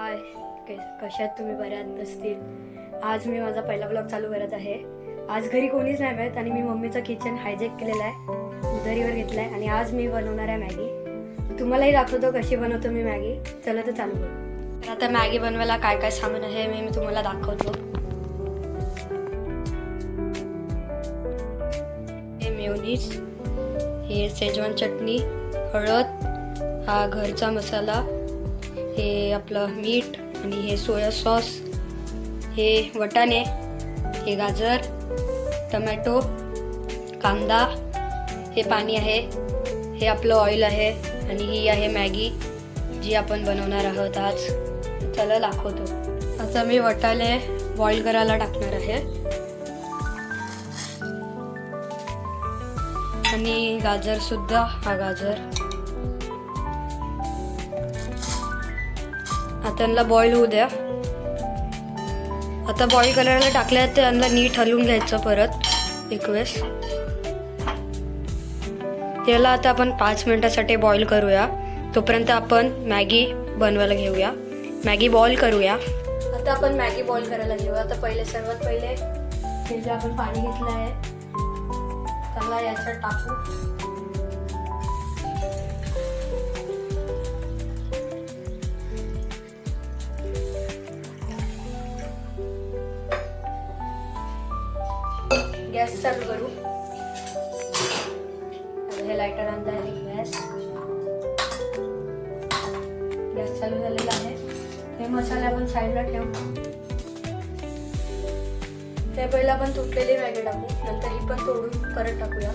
हाय, कशात तुम्ही बऱ्यात नसतील. आज मी माझा पहिला ब्लॉग चालू करत आहे. आज घरी कोणीच नाही मिळत आणि मी मम्मीचं किचन हायजेक केलेलं आहे, उधारीवर घेतलं आहे आणि आज मी बनवणार आहे मॅगी. तुम्हालाही दाखवतो कशी बनवतो मी मॅगी. चला तर चालू करू. तर आता मॅगी बनवायला काय काय सामान आहे मी तुम्हाला दाखवतो. हे मेयोनीज, हे शेजवान चटणी, हळद, हा घरचा मसाला, हे आपलं मीठ आणि हे सोया सॉस, हे वटाणे, हे गाजर, टमॅटो, कांदा, हे पाणी आहे, हे आपलं ऑइल आहे आणि ही आहे मॅगी जी आपण बनवणार आहोत आज. चला दाखवतो. आता मी वटाणे बॉईल करायला टाकणार आहे आणि गाजर सुद्धा, हा गाजर. आता त्यांना बॉईल होऊ द्या. आता बॉईल करायला टाकल्या तर त्यांना नीट हलवून घ्यायचं परत एक वेळेस. याला आता आपण 5 मिनिटासाठी बॉईल करूया. तोपर्यंत आपण मॅगी बनवायला घेऊया, मॅगी बॉईल करूया. आता आपण मॅगी बॉईल करायला घेऊया. आता सर्वात पहिले हे जे आपण पाणी घेतलं आहे त्याला याच्यात टाकू. गॅस चालू करू. हे लायटर आणलं आहे. गॅस चालू झालेला आहे. हे मसाले आपण साईडला ठेवू. ते पहिला आपण तुटलेली मॅगी टाकू, नंतर ही पण तोडून परत टाकूया.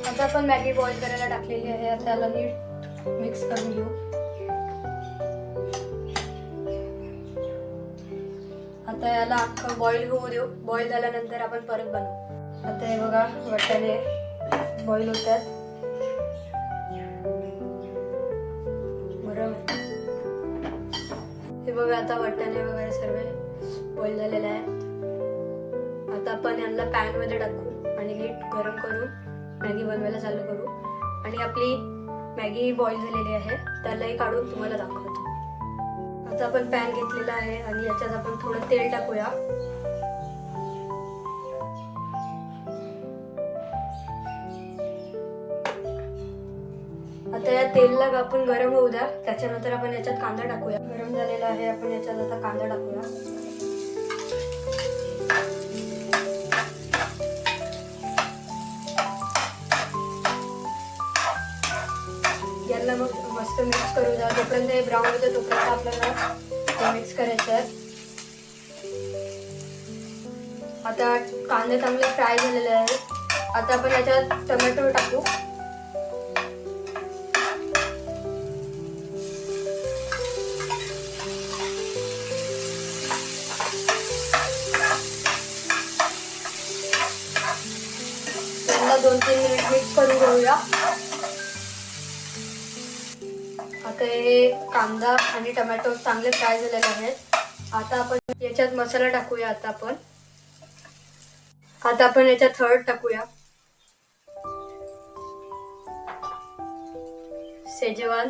आता आपण मॅगी बॉईल करायला टाकलेली आहे. आता त्याला नीट मिक्स करून घेऊ. आता याला अख्खं बॉईल होऊ देऊ. बॉईल झाल्यानंतर आपण परत बनवू. आता हे बघा वटाणे बॉईल होतात. गरम आहे. हे बघा आता वटाणे वगैरे सर्व बॉईल झालेले आहे. आता आपण यांना पॅन मध्ये टाकू आणि नीट गरम करून मॅगी बनवायला चालू करू. आणि आपली मॅगी बॉईल झालेली आहे, त्यालाही काढून तुम्हाला दाखवतो. आता आपण पॅन घेतलेला आहे आणि याच्यात आपण थोडं तेल टाकूया. आता या तेलला आपण गरम होऊ द्या. त्याच्यानंतर आपण याच्यात कांदा टाकूया. गरम झालेला आहे, आपण याच्यात आता कांदा टाकूया. याला मग मस्त मिक्स करू द्या. जोपर्यंत हे ब्राऊन होते तोपर्यंत आपल्याला मिक्स करायचं आहे. आता कांदे चांगले फ्राय झालेले आहेत. आता आपण याच्यात टोमॅटो टाकू. त्याला 2-3 मिनिट मिक्स करून घेऊया. आता हे कांदा आणि टोमॅटो चांगले फ्राय झालेले आहेत. आता आपण याच्यात मसाला टाकूया. आता आपण याच्यात हळद टाकूया, शेजवान,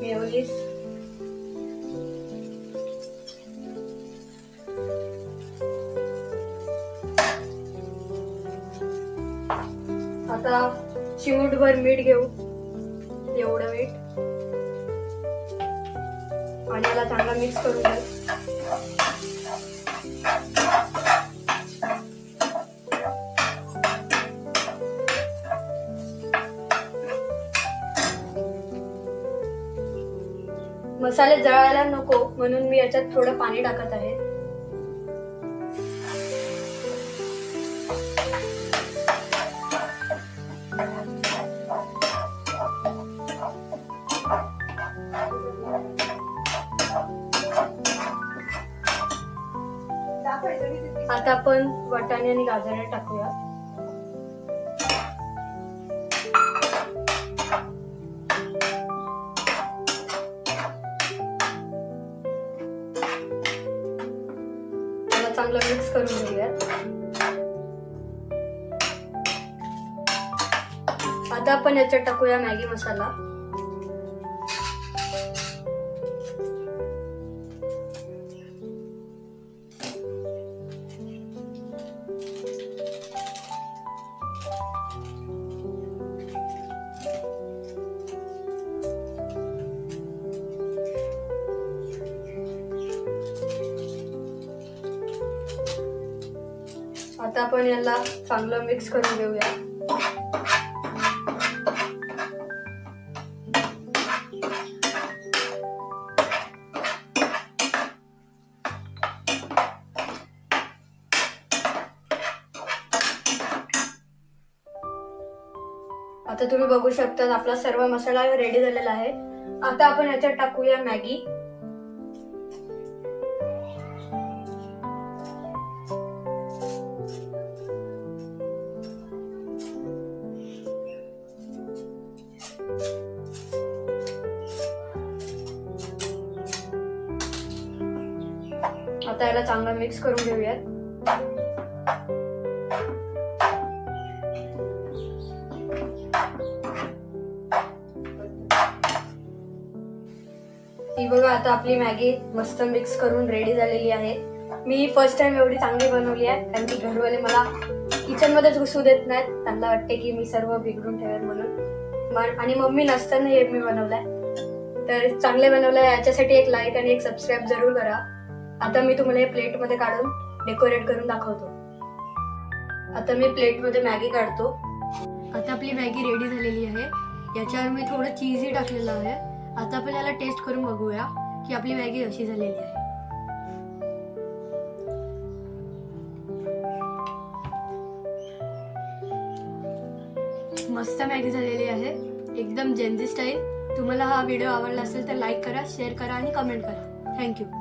मेयोनीज, आता चिमूटभर मीठ घेऊ, एवढं मीठ, आणि याला चांगला मिक्स करून घेऊ. मसाले जळायला नको म्हणून मी याच्यात थोडं पाणी टाकत आहे. आता आपण वाटाणे आणि गाजर टाकूया. चांगलं मिक्स करून घेऊया. आता आपण याच्यात टाकूया मॅगी मसाला. आता आपण याला चांगलं मिक्स करून घेऊया. आता तुम्ही बघू शकता आपला सर्व मसाला रेडी झालेला आहे. आता आपण याच्यात टाकूया मॅगी. आता याला चांगलं मिक्स करून घेऊयात. ही बघा आता आपली मॅगी मस्त मिक्स करून रेडी झालेली आहे. मी फर्स्ट टाइम एवढी चांगली बनवली आहे कारण की घरवाले मला किचन मध्येच घुसू देत नाहीत. त्यांना वाटते की मी सर्व बिघडून ठेवेल म्हणून. आणि मम्मी नसताना हे मी बनवलंय. तर चांगले बनवलंय याच्यासाठी एक लाईक आणि एक सबस्क्राईब जरूर करा. आता मी तुम्हाला हे प्लेट मध्ये काढून डेकोरेट करून दाखवतो. आता मी प्लेट मध्ये मॅगी काढतो. आता आपली मॅगी रेडी झालेली आहे. याच्यावर मी थोडं चीजही टाकलेलं आहे. आता आपण याला टेस्ट करून बघूया की आपली मॅगी कशी झालेली आहे. मस्त मॅगी झालेली आहे, एकदम जेन्झी स्टाईल. तुम्हाला हा व्हिडिओ आवडला असेल तर लाईक करा, शेअर करा आणि कमेंट करा. थँक्यू.